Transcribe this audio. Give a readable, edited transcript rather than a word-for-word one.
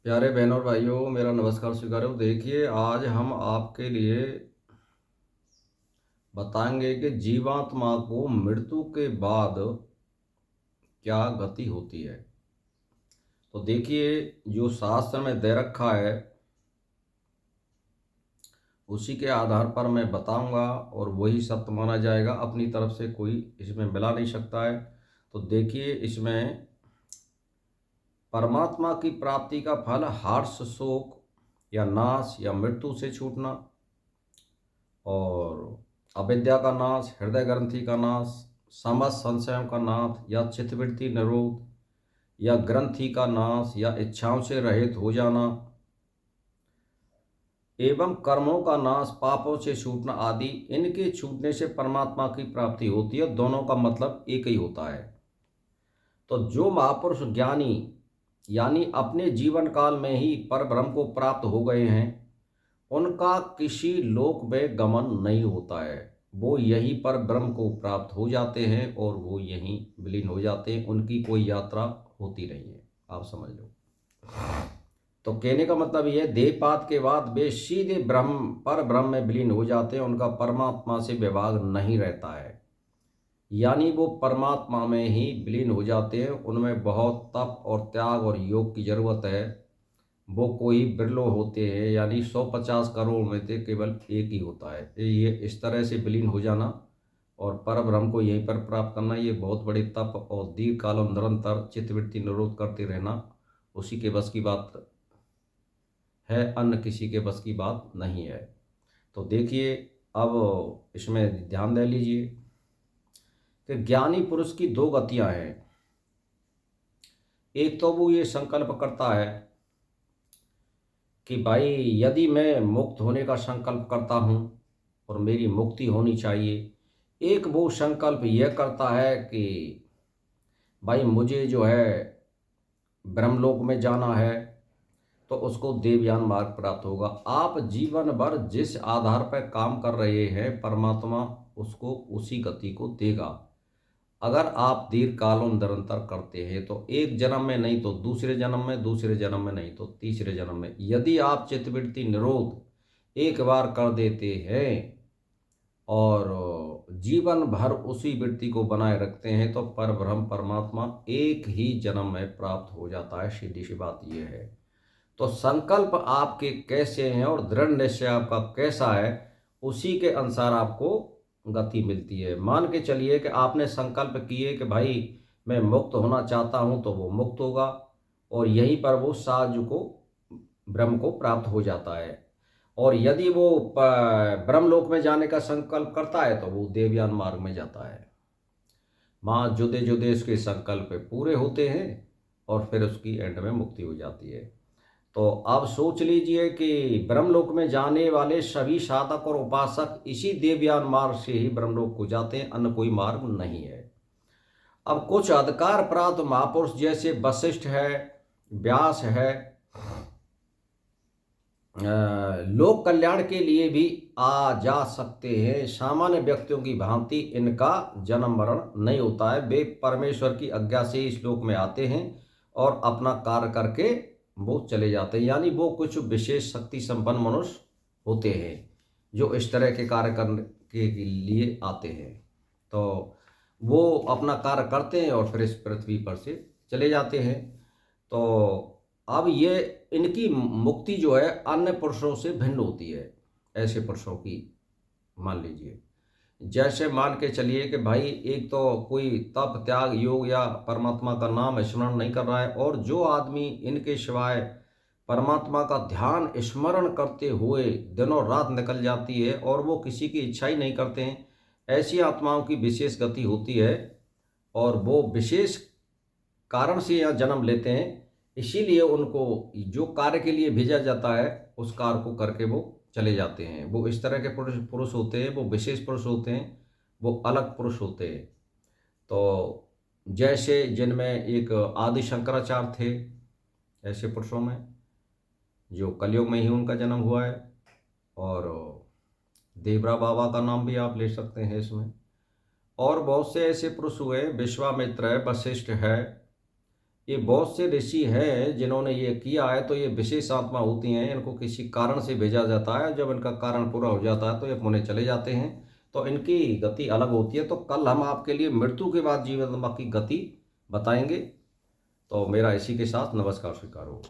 प्यारे बहनों और भाइयों, मेरा नमस्कार स्वीकार हो। देखिए, आज हम आपके लिए बताएंगे कि जीवात्मा को मृत्यु के बाद क्या गति होती है। तो देखिए, जो शास्त्र में दे रखा है उसी के आधार पर मैं बताऊंगा और वही सत्य माना जाएगा। अपनी तरफ से कोई इसमें मिला नहीं सकता है। तो देखिए, इसमें परमात्मा की प्राप्ति का फल हर्ष, शोक या नाश या मृत्यु से छूटना, और अविद्या का नाश, हृदय ग्रंथि का नाश, समस्त संशयों का नाश या चित्तवृत्ति निरोध या ग्रंथि का नाश या इच्छाओं से रहित हो जाना एवं कर्मों का नाश, पापों से छूटना आदि, इनके छूटने से परमात्मा की प्राप्ति होती है। दोनों का मतलब एक ही होता है। तो जो महापुरुष ज्ञानी यानी अपने जीवन काल में ही परब्रह्म को प्राप्त हो गए हैं, उनका किसी लोक में गमन नहीं होता है। वो यहीं पर ब्रह्म को प्राप्त हो जाते हैं और वो यहीं विलीन हो जाते हैं। उनकी कोई यात्रा होती नहीं है। आप समझ लो। तो कहने का मतलब ये, देहपात के बाद वे सीधे ब्रह्म पर ब्रह्म में विलीन हो जाते हैं। उनका परमात्मा से विभाग नहीं रहता है, यानी वो परमात्मा में ही विलीन हो जाते हैं। उनमें बहुत तप और त्याग और योग की जरूरत है। वो कोई बिरलो होते हैं, यानी 150 करोड़ में से केवल एक ही होता है। ये इस तरह से विलीन हो जाना और परब्रह्म को यहीं पर प्राप्त करना, ये बहुत बड़ी तप और दीर्घ काल निरंतर चित्तवृत्ति निरोध करते रहना उसी के बस की बात है। अन्य किसी के बस की बात नहीं है। तो देखिए, अब इसमें ध्यान दे लीजिए कि ज्ञानी पुरुष की दो गतियां हैं। एक तो वो ये संकल्प करता है कि भाई, यदि मैं मुक्त होने का संकल्प करता हूँ और मेरी मुक्ति होनी चाहिए। एक वो संकल्प यह करता है कि भाई, मुझे जो है ब्रह्मलोक में जाना है, तो उसको देवयान मार्ग प्राप्त होगा। आप जीवन भर जिस आधार पर काम कर रहे हैं, परमात्मा उसको उसी गति को देगा। अगर आप दीर्घ कालों निरंतर करते हैं तो एक जन्म में नहीं तो दूसरे जन्म में, दूसरे जन्म में नहीं तो तीसरे जन्म में। यदि आप चित्तवृत्ति निरोध एक बार कर देते हैं और जीवन भर उसी वृत्ति को बनाए रखते हैं, तो परब्रह्म परमात्मा एक ही जन्म में प्राप्त हो जाता है। सीधी सी बात यह है। तो संकल्प आपके कैसे हैं और दृढ़ निश्चय आपका कैसा है, उसी के अनुसार आपको गति मिलती है। मान के चलिए कि आपने संकल्प किए कि भाई, मैं मुक्त होना चाहता हूं, तो वो मुक्त होगा और यहीं पर वो साधु को, ब्रह्म को प्राप्त हो जाता है। और यदि वो ब्रह्मलोक में जाने का संकल्प करता है तो वो देवयान मार्ग में जाता है। वहाँ जुदे जुदे उसके संकल्प पूरे होते हैं और फिर उसकी एंड में मुक्ति हो जाती है। तो आप सोच लीजिए कि ब्रह्मलोक में जाने वाले सभी साधक और उपासक इसी देवयान मार्ग से ही ब्रह्मलोक को जाते हैं, अन्य कोई मार्ग नहीं है। अब कुछ अधिकार प्राप्त महापुरुष जैसे वशिष्ठ है, व्यास है, लोक कल्याण के लिए भी आ जा सकते हैं। सामान्य व्यक्तियों की भांति इनका जन्म मरण नहीं होता है। वे परमेश्वर की आज्ञा से इस लोक में आते हैं और अपना कार्य करके वो चले जाते हैं। यानी वो कुछ विशेष शक्ति संपन्न मनुष्य होते हैं जो इस तरह के कार्य करने के लिए आते हैं। तो वो अपना कार्य करते हैं और फिर इस पृथ्वी पर से चले जाते हैं। तो अब ये, इनकी मुक्ति जो है अन्य पुरुषों से भिन्न होती है। ऐसे पुरुषों की, मान लीजिए, जैसे मान के चलिए कि भाई, एक तो कोई तप, त्याग, योग या परमात्मा का नाम स्मरण नहीं कर रहा है, और जो आदमी इनके सिवाय परमात्मा का ध्यान स्मरण करते हुए दिनों रात निकल जाती है और वो किसी की इच्छा ही नहीं करते हैं, ऐसी आत्माओं की विशेष गति होती है और वो विशेष कारण से यहाँ जन्म लेते हैं। इसीलिए उनको जो कार्य के लिए भेजा जाता है उस कार्य को करके वो चले जाते हैं। वो इस तरह के पुरुष पुरुष होते हैं, वो विशेष पुरुष होते हैं, वो अलग पुरुष होते हैं। तो जैसे जिनमें एक आदि शंकराचार्य थे, ऐसे पुरुषों में जो कलयुग में ही उनका जन्म हुआ है। और देवरा बाबा का नाम भी आप ले सकते हैं इसमें। और बहुत से ऐसे पुरुष हुए, विश्वामित्र है, वशिष्ठ है, ये बहुत से ऋषि हैं जिन्होंने ये किया है, तो ये विशेष आत्मा होती हैं, इनको किसी कारण से भेजा जाता है। जब इनका कारण पूरा हो जाता है तो ये पुणे चले जाते हैं, तो इनकी गति अलग होती है। तो कल हम आपके लिए मृत्यु के बाद जीवात्मा की गति बताएंगे। तो मेरा इसी के साथ नमस्कार स्वीकार हो।